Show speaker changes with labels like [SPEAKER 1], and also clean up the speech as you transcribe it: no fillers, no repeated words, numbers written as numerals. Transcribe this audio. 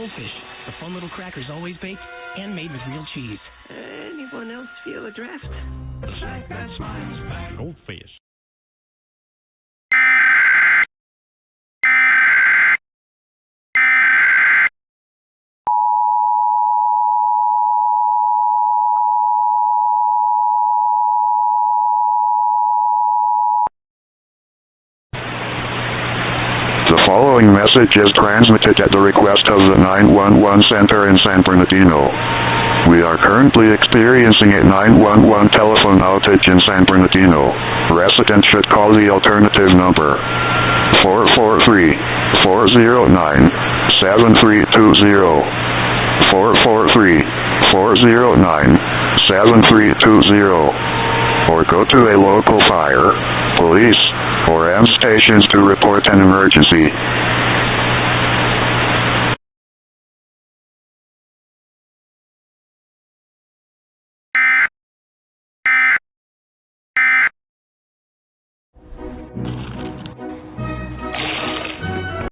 [SPEAKER 1] Goldfish, the fun little crackers always baked and made with real cheese.
[SPEAKER 2] Anyone else feel a draft?
[SPEAKER 3] The snack that smiles back.
[SPEAKER 4] Goldfish.
[SPEAKER 5] The following message is transmitted at the request of the 911 Center in San Bernardino. We are currently experiencing a 911 telephone outage in San Bernardino. Residents should call the alternative number 443-409-7320. 443-409-7320. Or go to a local fire, police, or EMS stations to report an emergency.